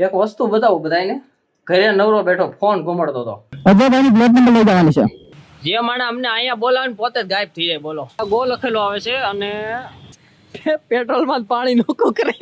એક વસ્તુ બતાવું બધાને. ઘરે નવરો બેઠો ફોન ઘુમાડતો હતો. અજયભાઈની પ્લેટ નંબર લઈ જવાની છે. જે માણે અમને અહીંયા બોલાવીને પોતે જ ગાયબ થઈ જાય. બોલો, ગો લખેલો આવે છે અને પેટ્રોલમાં જ પાણી નોખું કરે.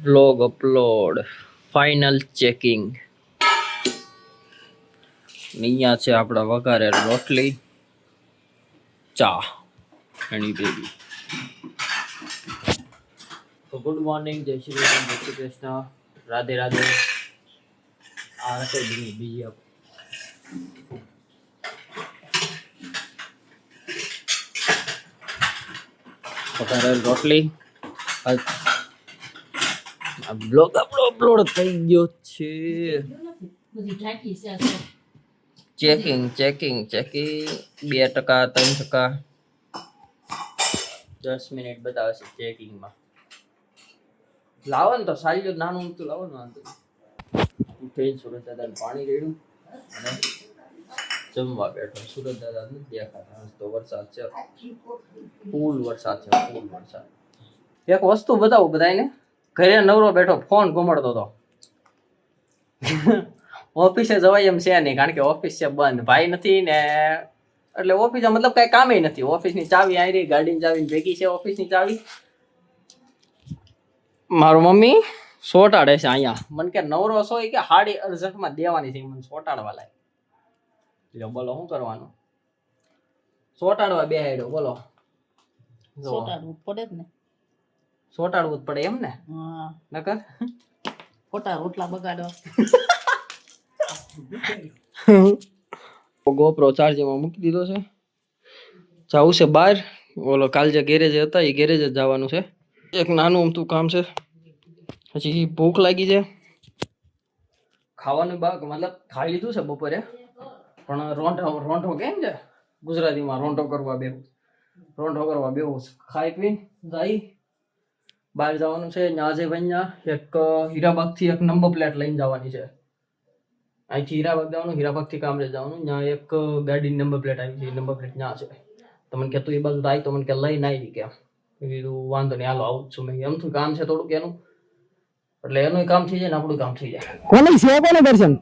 Vlog upload final checking. અહીંયા છે આપણા વઘારેલ રોટલી, ચા એની ભેગી. તો ગુડ મોર્નિંગ, જય શ્રી રામ, જય શ્રી કૃષ્ણ, રાધે રાધે. આ હશે બીજી વઘારેલ રોટલી. બ્લોગ અપલોડ થઈ ગયો છે. ચેકિંગ 2%, 3%. 10 મિનિટ બતાવે છે ચેકિંગમાં. લાવો ને તો સારી નાનું ઊંચું લાવો ને. ઉઠીને સુરત દાદા પાણી રેડ્યું અને જમવા બેઠો. સુરત દાદા નથી દેખાતા. તો વરસાદ છે, ફૂલ વરસાદ છે, ફૂલ વરસાદ. એક વસ્તુ બતાવું બધાને. ઘરે નવરો બેઠો ફોન ઘુમાડતો હતો. ઓફિસે જવાય એમ છે નહીં, કારણ કે ઓફિસ છે બંધ. ભાઈ નથી ને એટલે ઓફિસે મતલબ કઈ કામે નથી. ઓફિસની ચાવી આવી રહી, ગાડીની ચાવી ભેગી છે. ઓફિસની ચાવી મારું મમ્મી સોટાડે છે અહીંયા. મને કે નવરો સોય કે હાડી અર્જન્ટમાં દેવાની છે. મને સોટાડવા લાય. બોલો શું કરવાનું? સોટાડવા બે હેડો. બોલો, સોટાડવું પડે જ ને. સોટાડવું જ પડે એમ ને. નકર ખોટા રોટલા બગાડવા. ગોપ્રો ચાર્જિંગમાં મૂકી દીધો છે. જવું છે બહાર. ઓલો કાલ જે ગેરેજ હતા એ ગેરેજ જ જવાનું છે. એક નાનું અમથું કામ છે. પછી ભૂખ લાગી છે. ખાવાનું બાગ મતલબ ખાઈ લીધું છે બપોરે, પણ રોંઢો કેમ છે ગુજરાતીમાં? રોંઢો કરવા બેવું. ખાઈ પી જાય બહાર જવાનું છે. આજે ભાઈ એક હીરાબાગથી એક નંબર પ્લેટ લઈને જવાની છે. અહીંથી હીરાબાગ જવાનું, હીરાબાગથી કામરેજ જવાનું. ત્યાં એક ગાડીની નંબર પ્લેટ આવી છે. નંબર પ્લેટ ત્યાં છે. તો મને કે તું એ બાજુ આવી, તો મને કે લઈને આવી. કેમ કીધું વાંધો નહીં, હાલો આવું જ છું. મેં એમથું કામ છે થોડુંક એનું, એટલે એનું કામ થઈ જાય ને આપણું કામ થઈ જાય. કોની છે કોને દર્શન?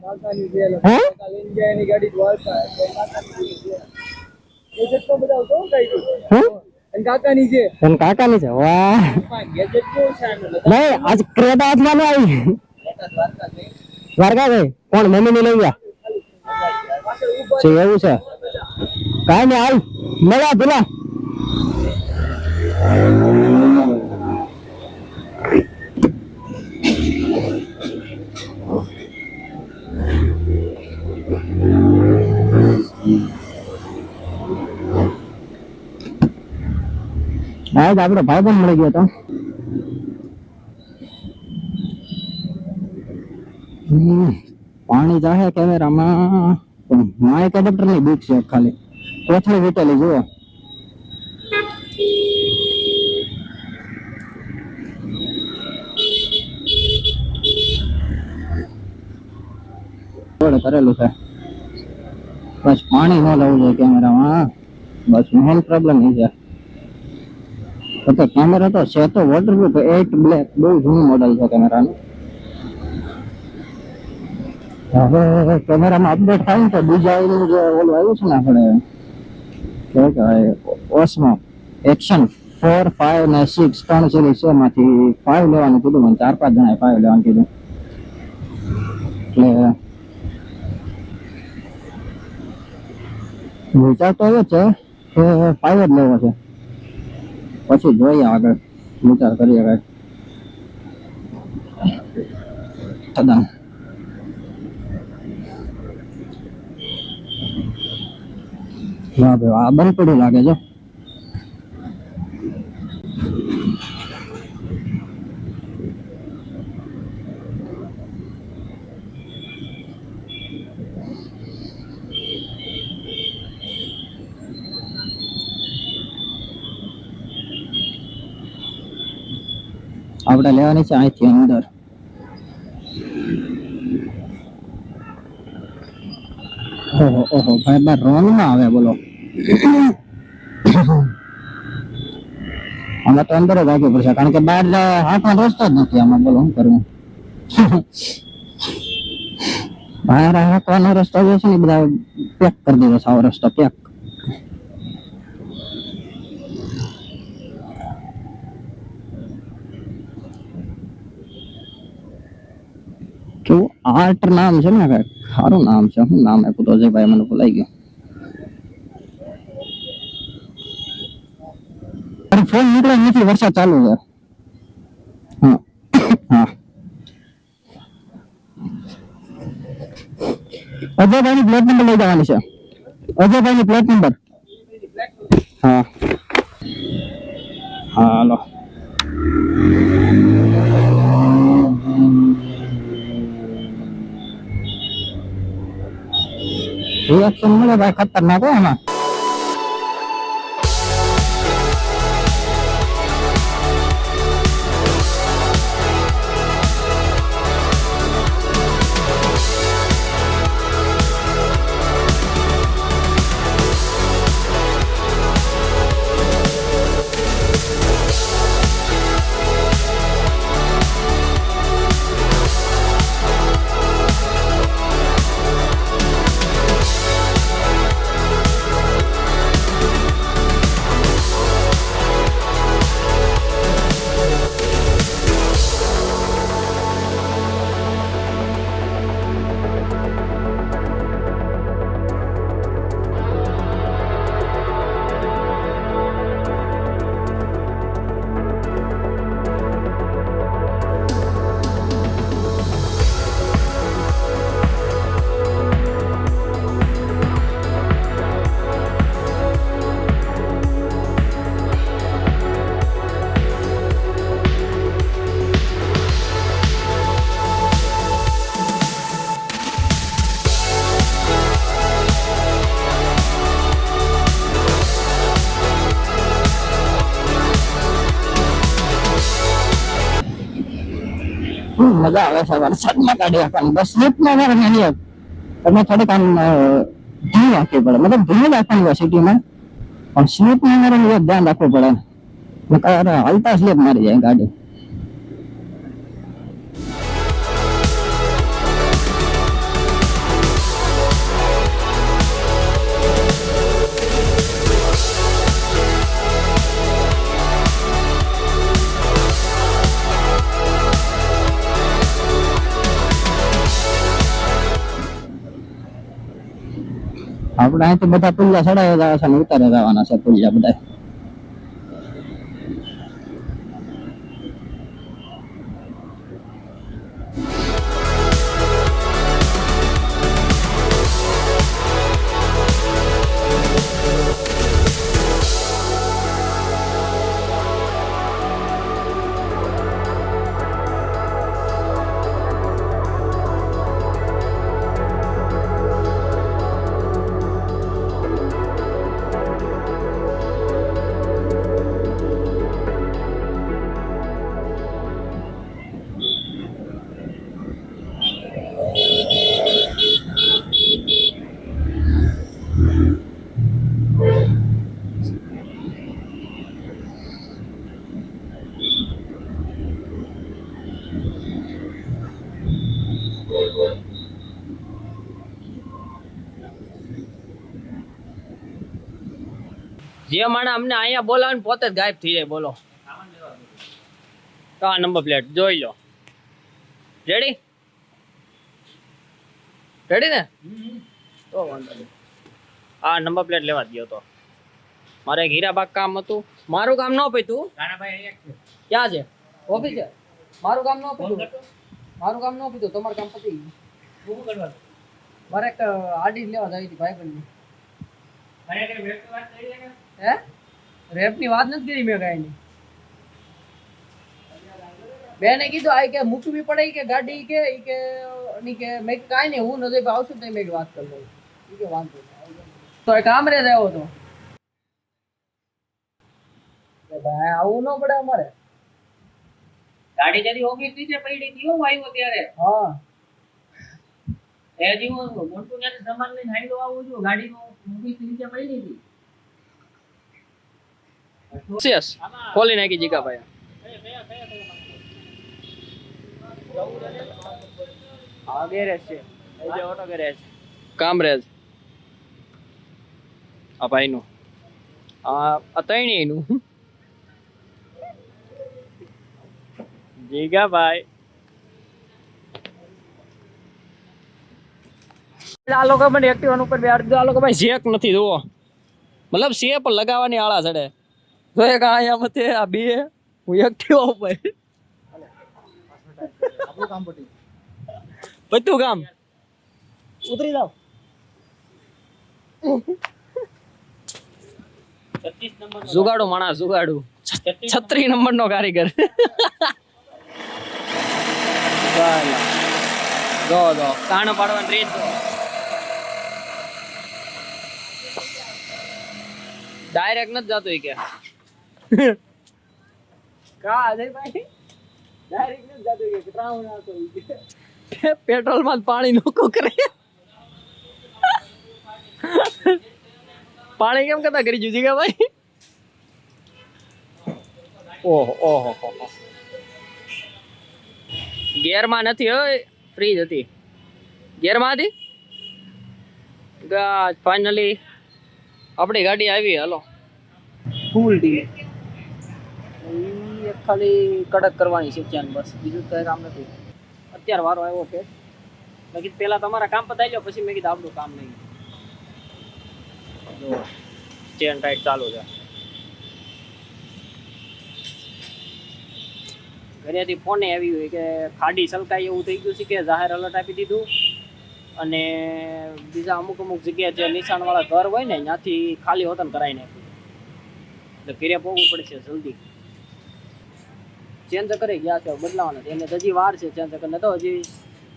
હે કાકાની છે. કાકાની છે. વાહ નહીં, આજ ક્રેડા હાથમાં આવી. દ્વારકા ગઈ કોણ? મમ્મી ને લઈ ગયા છે. એવું છે? કાઈ નઈ, હાલ મળ્યા પેલા. હા, આપડો ભાઈ પણ મળી ગયો હતો. પાણી જાહે કેમેરામાં. માઇક એડપ્ટર ની બીક છે ખાલી. કોથળી વીટેલી જુઓ. કરેલું છે. બસ પાણી ન લાવવું જોઈએ કેમેરામાં. બસ મેન પ્રોબ્લેમ એ છે. તો કેમેરા તો છે તો વોટરપ્રૂફ 8 બ્લેક, બહુ જૂનું મોડેલ છે કેમેરાનું. હવે કેમેરામાં અપડેટ થાય ને તો બીજા જે ઓલું આવ્યું છે ને આપણે કેવું કહેવાય, ઓસ્મો એક્શન 4, 5 ને 6 3 સિરીઝ છે. એમાંથી 5 લેવાનું કીધું મને. 4-5 જણાએ 5 લેવાનું કીધું. એટલે વિચાર તો એવો છે કે 5 જ લેવો છે. પછી જોઈએ આગળ, વિચાર કરીએ કઈ. તદ્દન આ બંધ પડ્યું લાગે છે. આપણે લેવાની છે અહીંથી અંદર. ઓહો ઓહો ભાઈ બાર રોંગ માં આવે બોલો. અમે તો અંદર જ રાખવી પડશે કારણ કે બહાર હાથમાં રસ્તો જ નથી આમાં બોલો શું કરવું. બહાર હાંકવાનો રસ્તો જે છે ને બધા પેક કરી દીધો છે, આવો રસ્તો પેક. કેવું આર્ટ નામ છે ને, કઈક સારું નામ છે. શું નામ આપ્યું તો અજયભાઈ, મને ભૂલાઈ ગયું. ફોન નીકળે નથી, વરસાદ ચાલુ છે. હા હા અજયભાઈ ની પ્લેટ નંબર લઈ જવાની છે. અજયભાઈ ની પ્લેટ નંબર. હા હા હાલો. રિએક્શન મળે ભાઈ ખતરનાક હોય એમાં. મજા આવે છે વરસાદમાં કાઢી આપવાની. બસ સ્લીપમાં નહીં તમે થોડીક આમ ધીમી રાખવી પડે, મતલબ ધીમી રાખવાની હોય સિટીમાં, પણ સ્લીપમાં ધ્યાન રાખવું પડે. હલતા સ્લીપ મારી જાય ગાડી. આપણે અહીંથી બધા પુલિયા ચડાવી જવા છે ને ઉતારે જવાના છે પુલિયા બધા. જે માણસ અમને અહીંયા બોલાવે ને પોતે જ ગાયબ થઈ જાય. બોલો તો આ નંબર પ્લેટ જોઈ લો. રેડી રેડી ને? તો વાંધો નહીં, આ નંબર પ્લેટ લેવા દો. તો મારે એક હીરાબાગ કામ હતું. મારું કામ ન પીતું. ક્યાં છે ઓફિસ છે? મારું કામ ન પીતું. મારું કામ ન પીતું. તમારું કામ પતી ગયું. મારે એક આડી લેવા જવી હતી ભાઈબંધની. હે રેપ ની વાત નથી કરી મેં કઈ. બેને કીધું આ કે મૂકવી પડે કે ગાડી કે મેં કાંઈ નહીં, હું નથી આવશું તો મેં વાત કરી લઉં. કે વાંધો તો એ કામ રે રહ્યો હતો. ભાઈ આવું ન પડે અમારે. ગાડી જરી ઓફિસ નીચે પડી હતી હું આવ્યો ત્યારે. હા એ જીવો મોટું ને સામાન લઈને હાઈલો આવું છું ગાડીમાં મૂકી નીચે પડી હતી યસ ખોલી નાખી જીકા ભાઈ આ ગેરેજ છે એ જે ઓટો ગેરેજ કામરેજ આ ભાઈનું આ તૈણીનું જીગા ભાઈ આ લોકો મને એક્ટિવા ઉપર બેહાડી દીધો આ લોકો ભાઈ જેક નથી જોવો મતલબ સે પણ લગાવવાની આળા ચડે જો એક અહીંયા મતે આ બે હું એક્ટિવા ઉપર આપણું કામ પટી બધું કામ ઉતરી જાવ 36 નંબર જુગાડો માણસ જુગાડો 36 નંબર નો કારીગર જો જો કાણ પાડવાની રીત જો ડાયરેક્ટ નથી જાતો ઈ કે કા અજયભાઈ ડાયરેક્ટ નથી જાતો ઈ કે ત્રાવ ના તો ઈ કે પેટ્રોલ માં પાણી નોકો કરે પાણી કેમ કરતા કરી જુજી કે ભાઈ ઓહો ઓહો ગેર માં નથી હોય ફ્રીજ હતી ગેર માં હતી ફાઇનલી આપણી ગાડી આવી હાલો ફૂલ ડી એક ખાલી કડક કરવાની છે ચેન બસ બીજું કઈ કામ નથી અત્યારે વારો આવ્યો છે મેં કીધું પેલા તમારા કામ પતાવી લો પછી મેં કીધું આપણું કામ નહીં જો ચેન ટાઈટ ચાલુ છે ઘરેથી ફોન આવી હોય કે ખાડી સલકાઈ એવું થઈ ગયું છે કે જાહેર એલર્ટ આપી દીધું અને બીજા અમુક જગ્યાએ જે નિશાનવાળા ઘર હોય ને ત્યાંથી ખાલી હોતન કરાવી નાખ્યું એટલે ઘરે પોગવું પડશે જલ્દી ચેન્જ કરી ગયા છે બદલાવાના છે એને હજી વાર છે ચેન્જ કરીને તો હજી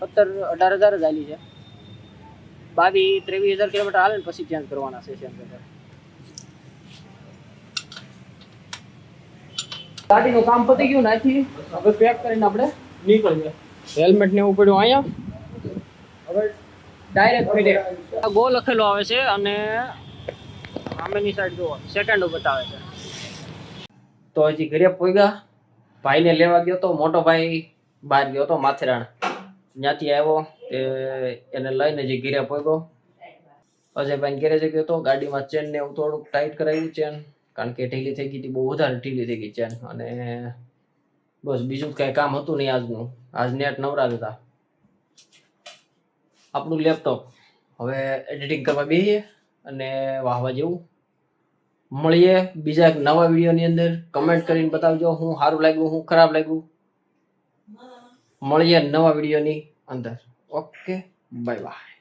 17-18 હજાર જ આલી છે 22-23 હજાર કિલોમીટર હાલે ને પછી ચેન્જ કરવાના છે ચેન્જ કરી ગાડીનું કામ પતી ગયું નાથી હવે પેક કરીને આપણે નીકળીએ હેલ્મેટ ને એવું પડ્યું અહીંયા હવે ડાયરેક્ટ ફીડે આ ગો લખેલો આવે છે અને સામેની સાઈડ જુઓ સેકન્ડ બતાવે છે તો હજી ઘરે પહોંચ્યા ભાઈને લેવા ગયો તો મોટો ભાઈ બહાર ગયો તો માથેરાણ ત્યાંથી આવ્યો એને લઈને જે ઘરે પહોંચ્યો અજયભાઈ ઘરે જ ગયો તો ગાડીમાં ચેન ને એવું થોડુંક ટાઈટ કરાવ્યું ચેન કારણ કે ઢીલી થઈ ગઈ હતી બહુ વધારે ઢીલી થઈ ગઈ ચેન અને બસ બીજું કઈ કામ હતું નહીં આજનું આજ નેટ નવરા જ હતા આપણું લેપટોપ હવે એડિટિંગ કરવા બેસીએ અને વાહવા જેવું મળીએ બીજા એક નવા વિડીયોની અંદર કમેન્ટ કરીને બતાવજો હું સારું લાગ્યું હું ખરાબ લાગ્યું મળીએ નવા વિડીયોની અંદર ઓકે બાય બાય